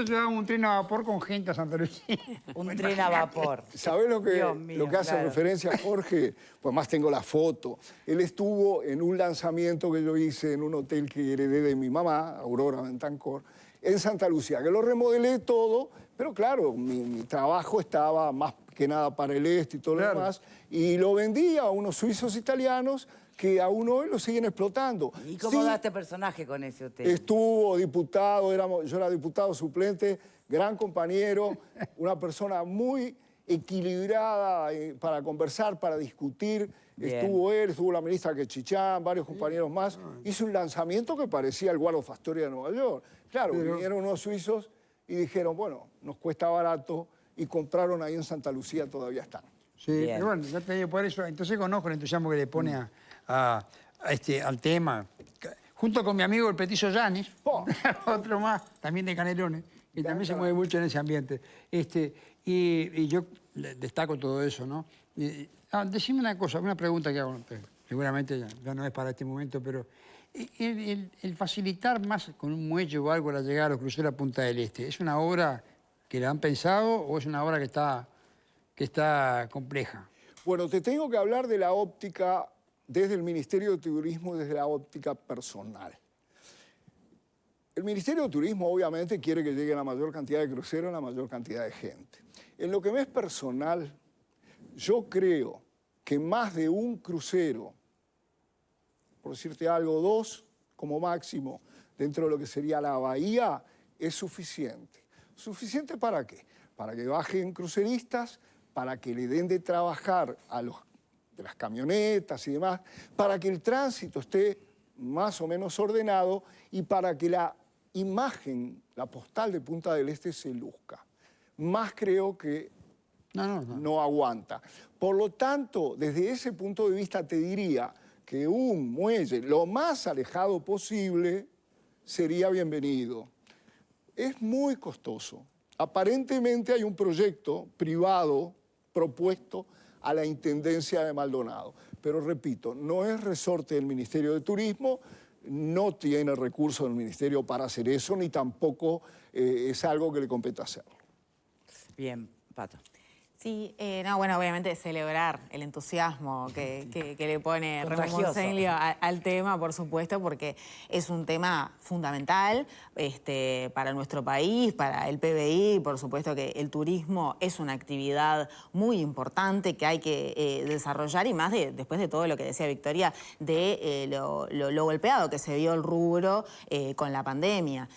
llevábamos un tren a vapor con gente a Santa Lucía. Un tren a vapor. ¿Sabés lo Dios mío, que hace claro. referencia a Jorge? Pues más tengo la foto. Él estuvo en un lanzamiento que yo hice en un hotel que heredé de mi mamá, Aurora Bentancor, en Santa Lucía, que lo remodelé todo, pero claro, mi trabajo estaba más que nada para el este y todo lo demás, y lo vendí a unos suizos italianos que aún hoy lo siguen explotando. ¿Y cómo Sí, da este personaje con ese hotel? estuvo diputado, yo era diputado suplente, gran compañero, una persona muy equilibrada para conversar, para discutir. Bien. Estuvo él, estuvo la ministra Quechichán, varios compañeros más. Hizo un lanzamiento que parecía el Waldorf Astoria de Nueva York. Claro, vinieron unos suizos y dijeron, bueno, nos cuesta barato, y compraron ahí en Santa Lucía, todavía están. Sí, Bien. pero bueno, yo te digo por eso, entonces conozco el entusiasmo que le pone al tema. Junto con mi amigo el Petizo Yanis, Oh. otro más, también de Canelones, que también se mueve mucho en ese ambiente. Y yo destaco todo eso, ¿no? Decime una cosa, una pregunta que hago, seguramente ya no es para este momento, pero el facilitar más con un muelle o algo la llegada a los cruceros a Punta del Este, ¿es una obra que la han pensado o es una obra que está compleja? Bueno, te tengo que hablar de la óptica desde el Ministerio de Turismo, desde la óptica personal. El Ministerio de Turismo obviamente quiere que llegue la mayor cantidad de cruceros, la mayor cantidad de gente. En lo que me es personal, yo creo que más de un crucero, por decirte algo, 2 como máximo, dentro de lo que sería la bahía, es suficiente. ¿Suficiente para qué? Para que bajen cruceristas, para que le den de trabajar a los de las camionetas y demás, para que el tránsito esté más o menos ordenado y para que la imagen, la postal de Punta del Este se luzca. Más creo que no aguanta. Por lo tanto, desde ese punto de vista te diría que un muelle lo más alejado posible sería bienvenido. Es muy costoso. Aparentemente hay un proyecto privado propuesto a la Intendencia de Maldonado. Pero repito, no es resorte del Ministerio de Turismo, no tiene recursos del Ministerio para hacer eso, ni tampoco es algo que le compete hacerlo. Bien, Pato. Sí, no, bueno, obviamente celebrar el entusiasmo que le pone Remo Contagioso. Monseglio al tema, por supuesto, porque es un tema fundamental para nuestro país, para el PBI. Por supuesto que el turismo es una actividad muy importante que hay que desarrollar, y más después de todo lo que decía Victoria, de lo golpeado que se vio el rubro con la pandemia.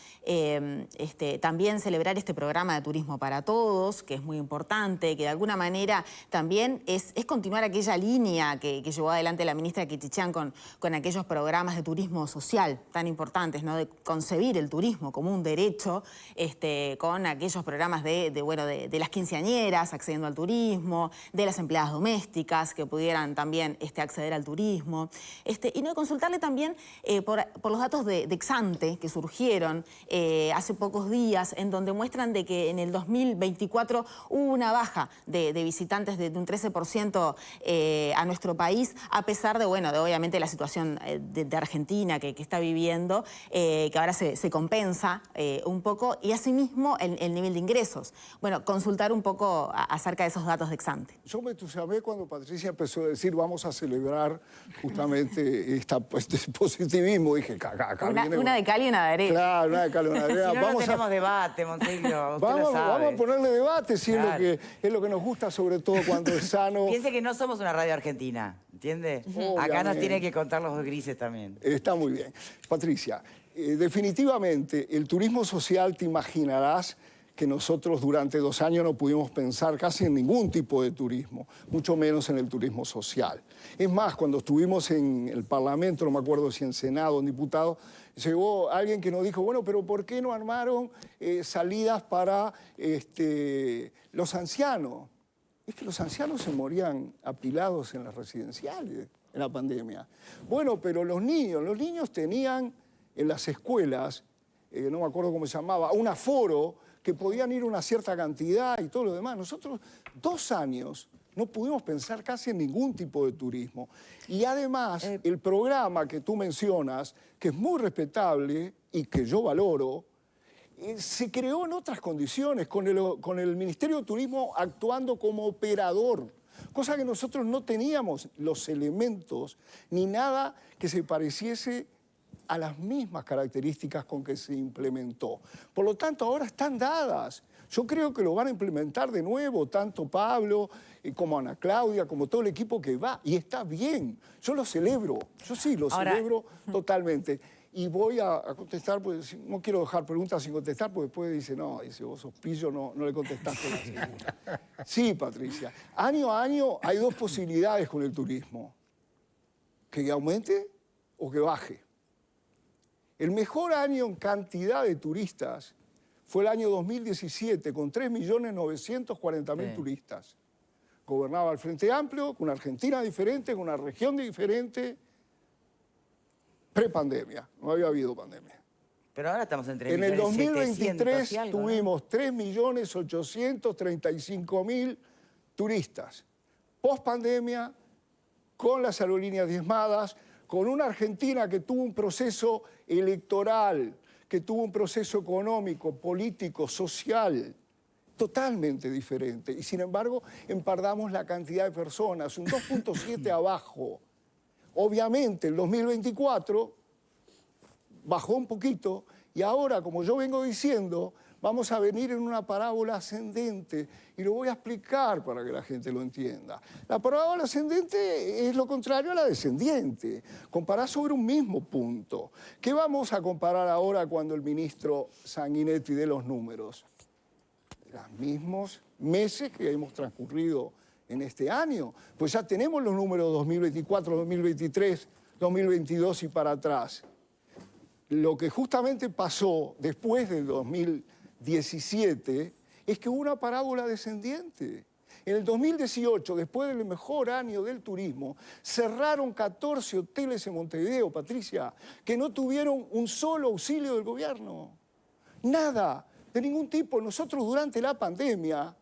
También celebrar este programa de Turismo para Todos, que es muy importante, que de alguna manera también es continuar aquella línea que llevó adelante la ministra Quechichán con aquellos programas de turismo social tan importantes, ¿no? De concebir el turismo como un derecho, con aquellos programas de las quinceañeras accediendo al turismo, de las empleadas domésticas que pudieran también acceder al turismo, y no consultarle también por los datos de Exante que surgieron hace pocos días, en donde muestran de que en el 2024 hubo una baja de visitantes de un 13% a nuestro país, a pesar de obviamente la situación de Argentina que está viviendo, que ahora se compensa un poco, y asimismo el nivel de ingresos. Bueno, consultar un poco acerca de esos datos de Exante. Yo me entusiasmé cuando Patricia empezó a decir vamos a celebrar justamente este positivismo. Dije, acá Una de cal y una de arena. Claro, una de cal y una de arena. Si no, no tenemos debate, Monseglio, usted lo sabe. Vamos a ponerle debate, si Claro. es lo que nos gusta, sobre todo cuando es sano. Piense que no somos una radio argentina, ¿entiende? Acá nos Obviamente. tiene que contar los grises también. Está muy bien. Patricia, definitivamente el turismo social, te imaginarás que nosotros durante 2 años no pudimos pensar casi en ningún tipo de turismo, mucho menos en el turismo social. Es más, cuando estuvimos en el Parlamento, no me acuerdo si en Senado o en diputado, llegó alguien que nos dijo, bueno, pero ¿por qué no armaron salidas para los ancianos? es que los ancianos se morían apilados en las residenciales en la pandemia. Bueno, pero los niños tenían en las escuelas, no me acuerdo cómo se llamaba, un aforo que podían ir una cierta cantidad y todo lo demás. Nosotros 2 años no pudimos pensar casi en ningún tipo de turismo. Y además, el programa que tú mencionas, que es muy respetable y que yo valoro, se creó en otras condiciones, con el Ministerio de Turismo actuando como operador, cosa que nosotros no teníamos los elementos ni nada que se pareciese a las mismas características con que se implementó. Por lo tanto, ahora están dadas. Yo creo que lo van a implementar de nuevo, tanto Pablo como Ana Claudia, como todo el equipo que va, y está bien. Yo lo celebro, yo sí lo celebro totalmente. Y voy a contestar, pues no quiero dejar preguntas sin contestar, porque después dice, no, dice, vos sos pillo, no le contestaste la segunda. Sí, Patricia. Año a año hay 2 posibilidades con el turismo. Que aumente o que baje. El mejor año en cantidad de turistas fue el año 2017, con 3.940.000 turistas. Gobernaba el Frente Amplio, con una Argentina diferente, con una región diferente, prepandemia, no había habido pandemia. Pero ahora estamos en 3.700.000. En el 2023 y algo, tuvimos 3.835.000 turistas. Post-pandemia, con las aerolíneas diezmadas, con una Argentina que tuvo un proceso electoral, que tuvo un proceso económico, político, social, totalmente diferente. Y sin embargo, empardamos la cantidad de personas, un 2.7 abajo. Obviamente, el 2024 bajó un poquito y ahora, como yo vengo diciendo, vamos a venir en una parábola ascendente y lo voy a explicar para que la gente lo entienda. La parábola ascendente es lo contrario a la descendiente. Comparar sobre un mismo punto. ¿Qué vamos a comparar ahora cuando el ministro Sanguinetti dé los números? Los mismos meses que hemos transcurrido en este año. Pues ya tenemos los números 2024, 2023, 2022 y para atrás. Lo que justamente pasó después del 2017 es que hubo una parábola descendiente. En el 2018, después del mejor año del turismo, cerraron 14 hoteles en Montevideo, Patricia, que no tuvieron un solo auxilio del gobierno. Nada, de ningún tipo. Nosotros durante la pandemia,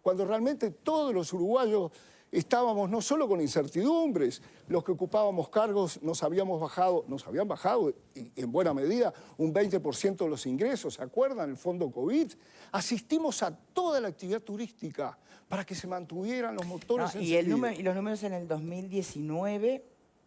cuando realmente todos los uruguayos estábamos no solo con incertidumbres, los que ocupábamos cargos nos habían bajado en buena medida un 20% de los ingresos, ¿se acuerdan? El fondo COVID. Asistimos a toda la actividad turística para que se mantuvieran los motores encendidos. Y los números en el 2019,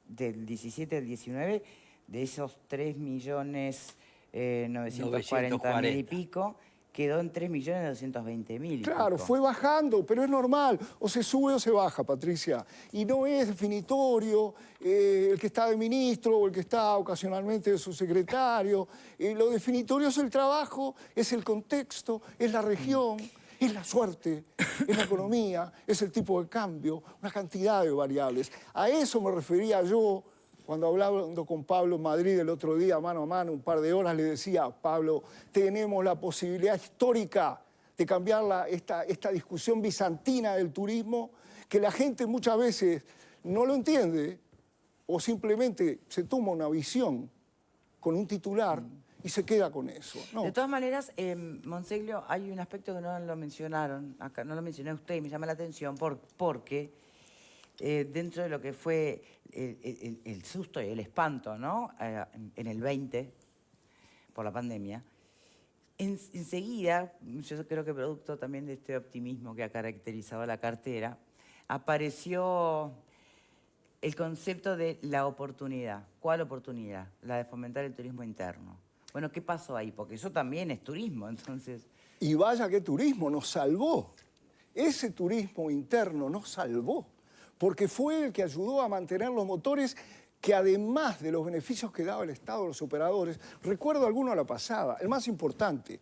del 17 al 19, de esos 3.940.000 y pico, quedó en 3.220.000. Claro, fue bajando, pero es normal. O se sube o se baja, Patricia. Y no es definitorio el que está de ministro o el que está ocasionalmente de subsecretario. Lo definitorio es el trabajo, es el contexto, es la región, es la suerte, es la economía, es el tipo de cambio, una cantidad de variables. A eso me refería yo cuando hablando con Pablo en Madrid el otro día, mano a mano, un par de horas, le decía, Pablo, tenemos la posibilidad histórica de cambiar esta discusión bizantina del turismo, que la gente muchas veces no lo entiende o simplemente se toma una visión con un titular y se queda con eso. No. De todas maneras, Monseglio, hay un aspecto que no lo mencionaron, acá no lo mencioné usted y me llama la atención porque dentro de lo que fue el susto y el espanto, ¿no? En el 20, por la pandemia, enseguida, yo creo que producto también de este optimismo que ha caracterizado la cartera, apareció el concepto de la oportunidad. ¿Cuál oportunidad? La de fomentar el turismo interno. Bueno, ¿qué pasó ahí? Porque eso también es turismo, entonces... Y vaya que turismo nos salvó. Ese turismo interno nos salvó, porque fue el que ayudó a mantener los motores que además de los beneficios que daba el Estado a los operadores, recuerdo alguno a la pasada, el más importante,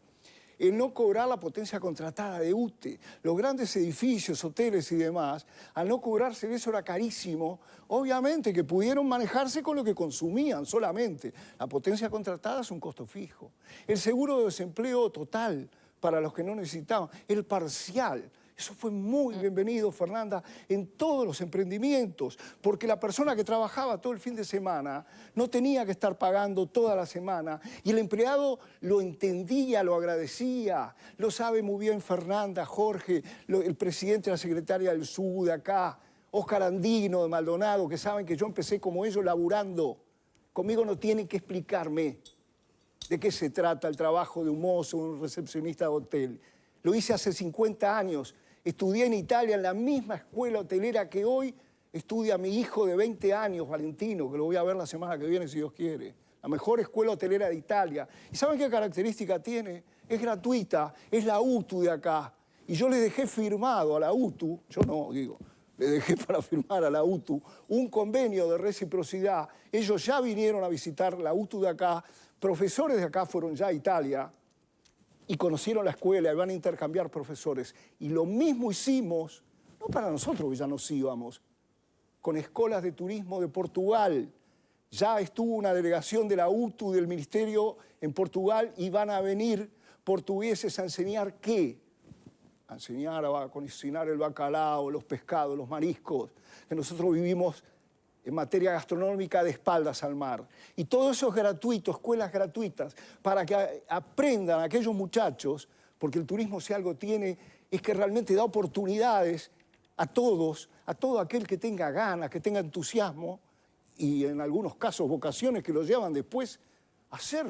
el no cobrar la potencia contratada de UTE. Los grandes edificios, hoteles y demás, al no cobrarse eso era carísimo, obviamente que pudieron manejarse con lo que consumían solamente. La potencia contratada es un costo fijo. El seguro de desempleo total para los que no necesitaban, el parcial. Eso fue muy bienvenido, Fernanda, en todos los emprendimientos, porque la persona que trabajaba todo el fin de semana no tenía que estar pagando toda la semana y el empleado lo entendía, lo agradecía. Lo sabe muy bien Fernanda, Jorge, el presidente y la secretaria del SUB de acá, Óscar Andino de Maldonado, que saben que yo empecé como ellos laburando. Conmigo no tienen que explicarme de qué se trata el trabajo de un mozo, un recepcionista de hotel. Lo hice hace 50 años. Estudié en Italia en la misma escuela hotelera que hoy estudia mi hijo de 20 años, Valentino, que lo voy a ver la semana que viene, si Dios quiere. La mejor escuela hotelera de Italia. ¿Y saben qué característica tiene? Es gratuita, es la UTU de acá. Y yo le dejé firmado a la UTU, yo no, digo, le dejé para firmar a la UTU un convenio de reciprocidad. Ellos ya vinieron a visitar la UTU de acá, profesores de acá fueron ya a Italia, y conocieron la escuela y van a intercambiar profesores. Y lo mismo hicimos, no para nosotros que ya nos íbamos, con escuelas de turismo de Portugal. Ya estuvo una delegación de la UTU, del Ministerio en Portugal, y van a venir portugueses a enseñar ¿qué? A enseñar a cocinar el bacalao, los pescados, los mariscos, que nosotros vivimos en materia gastronómica de espaldas al mar. Y todo eso es gratuito, escuelas gratuitas, para que aprendan aquellos muchachos, porque el turismo si algo tiene, es que realmente da oportunidades a todos, a todo aquel que tenga ganas, que tenga entusiasmo, y en algunos casos vocaciones que los llevan después a ser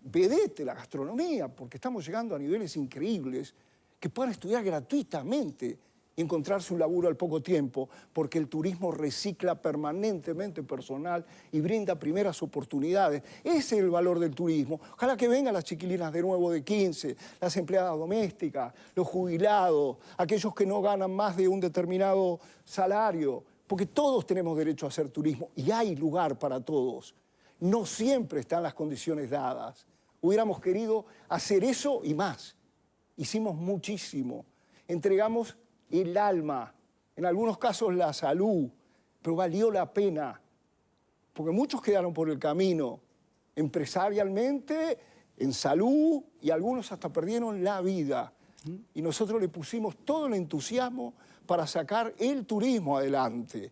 vedette de la gastronomía, porque estamos llegando a niveles increíbles, que puedan estudiar gratuitamente y encontrarse un laburo al poco tiempo, porque el turismo recicla permanentemente personal y brinda primeras oportunidades. Ese es el valor del turismo. Ojalá que vengan las chiquilinas de nuevo de 15, las empleadas domésticas, los jubilados, aquellos que no ganan más de un determinado salario, porque todos tenemos derecho a hacer turismo y hay lugar para todos. No siempre están las condiciones dadas. Hubiéramos querido hacer eso y más. Hicimos muchísimo. Entregamos el alma, en algunos casos la salud, pero valió la pena, porque muchos quedaron por el camino, empresarialmente, en salud, y algunos hasta perdieron la vida. Y nosotros le pusimos todo el entusiasmo para sacar el turismo adelante.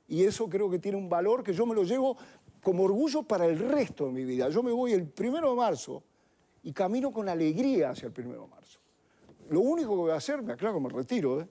Y eso creo que tiene un valor que yo me lo llevo como orgullo para el resto de mi vida. Yo me voy el 1 de marzo y camino con alegría hacia el 1 de marzo. Lo único que voy a hacer, me aclaro, me retiro,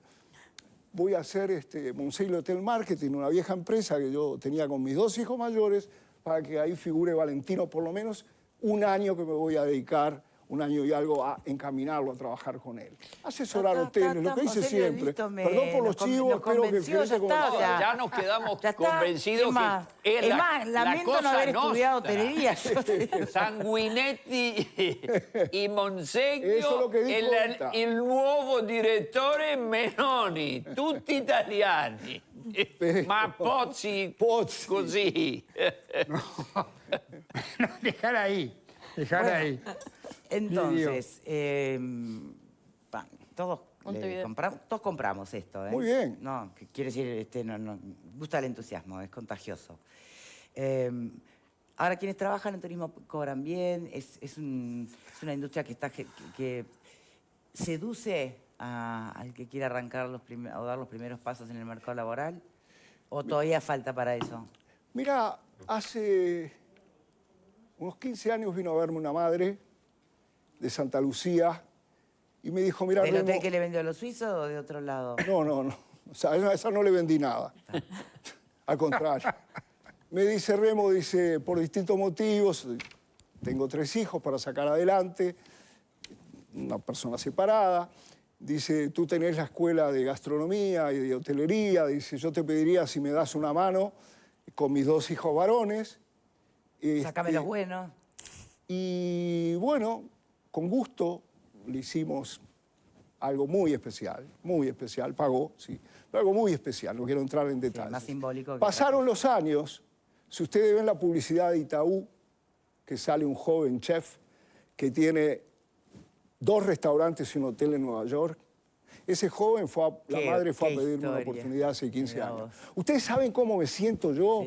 voy a hacer Monseil Hotel Marketing, una vieja empresa que yo tenía con mis 2 hijos mayores, para que ahí figure Valentino por lo menos un año que me voy a dedicar, un año y algo, a encaminarlo, a trabajar con él. Asesorar hoteles, lo que hice siempre. Perdón por los chivos, espero que quede como... Ya nos quedamos convencidos que es lamento no haber estudiado hotelería. Sanguinetti y Monsecchio, Eso es lo que dijo il nuovo direttore Menoni, tutti italiani. Ma Pozzi così. No, dejar ahí, dejar ahí. Entonces, todos compramos esto. Muy bien. No, quiere decir, no, gusta el entusiasmo, es contagioso. Ahora, quienes trabajan en turismo cobran bien, es una industria que seduce al que quiere arrancar o dar los primeros pasos en el mercado laboral, ¿o todavía falta para eso? Mira, hace unos 15 años vino a verme una madre de Santa Lucía y me dijo, mira, ¿Del hotel que le vendió a los suizos o de otro lado? No. O sea, a esa no le vendí nada. Al contrario. Me dice, Remo, dice, por distintos motivos, tengo 3 hijos para sacar adelante, una persona separada. Dice, tú tenés la escuela de gastronomía y de hotelería. Dice, yo te pediría si me das una mano con mis 2 hijos varones. Sácame los buenos. Y bueno, con gusto le hicimos algo muy especial, pagó, sí, pero algo muy especial, no quiero entrar en detalles. Sí, más simbólico. Pasaron los años, si ustedes ven la publicidad de Itaú, que sale un joven chef que tiene 2 restaurantes y un hotel en Nueva York, ese joven la madre fue a pedirme una oportunidad hace 15 años. ¿Ustedes saben cómo me siento yo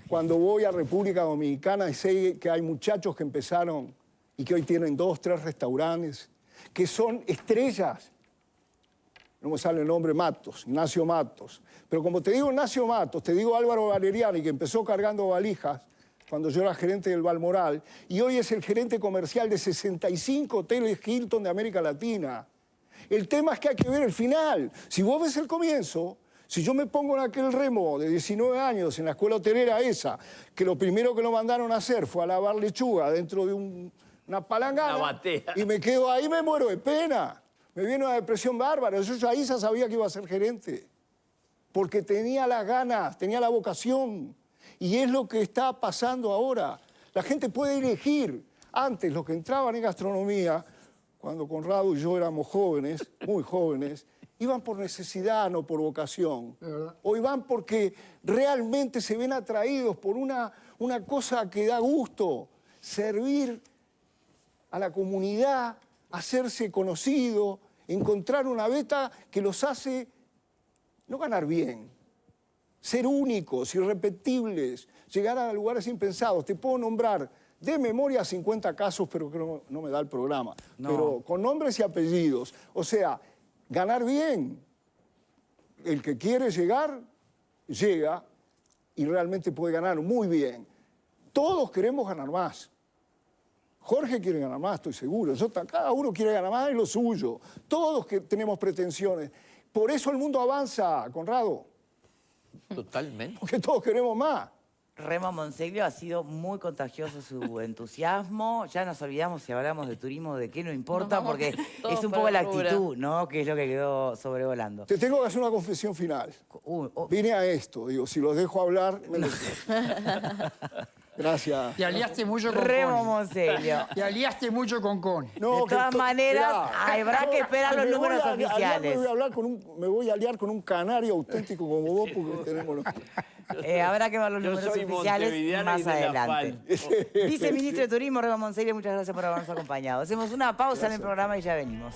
cuando voy a República Dominicana y sé que hay muchachos que empezaron y que hoy tienen 2, 3 restaurantes, que son estrellas? no me sale el nombre, Matos, Ignacio Matos. Pero como te digo Ignacio Matos, te digo Álvaro Valeriani, que empezó cargando valijas cuando yo era gerente del Balmoral, y hoy es el gerente comercial de 65 hoteles Hilton de América Latina. El tema es que hay que ver el final. Si vos ves el comienzo, si yo me pongo en aquel remo de 19 años en la escuela hotelera esa, que lo primero que lo mandaron a hacer fue a lavar lechuga dentro de una palangana, Una batea. y me quedo ahí, me muero de pena. Me viene una depresión bárbara. Yo ahí ya sabía que iba a ser gerente, porque tenía las ganas, tenía la vocación. Y es lo que está pasando ahora. La gente puede elegir. Antes, los que entraban en gastronomía, cuando Conrado y yo éramos jóvenes, muy jóvenes, iban por necesidad, no por vocación. Hoy van porque realmente se ven atraídos por una cosa que da gusto, servir a la comunidad, hacerse conocido, encontrar una beta que los hace no ganar bien, ser únicos, irrepetibles, llegar a lugares impensados. Te puedo nombrar de memoria 50 casos, pero creo que no me da el programa. No. Pero con nombres y apellidos. O sea, ganar bien. El que quiere llegar, llega y realmente puede ganar muy bien. Todos queremos ganar más. Jorge quiere ganar más, estoy seguro. Cada uno quiere ganar más en lo suyo. Todos que tenemos pretensiones. Por eso el mundo avanza, Conrado. Totalmente. Porque todos queremos más. Remo Monseglio, ha sido muy contagioso su entusiasmo. Ya nos olvidamos si hablamos de turismo, de qué no importa, Nos vamos porque todos es un por poco el la rubro. actitud, ¿no? Que es lo que quedó sobrevolando. Te tengo que hacer una confesión final. Vine a esto, digo, si los dejo hablar, me los... Gracias. Te aliaste mucho con Remo Connie. Monseglio. Te aliaste mucho con Connie. De todas maneras, habrá que esperar los me voy números a aliar, oficiales. me voy a aliar con un canario auténtico como vos, porque tenemos los... Habrá que ver los Yo números soy oficiales montevideano más y de la adelante. Fal. Viceministro de Turismo, Remo Monseglio, muchas gracias por habernos acompañado. Hacemos una pausa en el programa y ya venimos.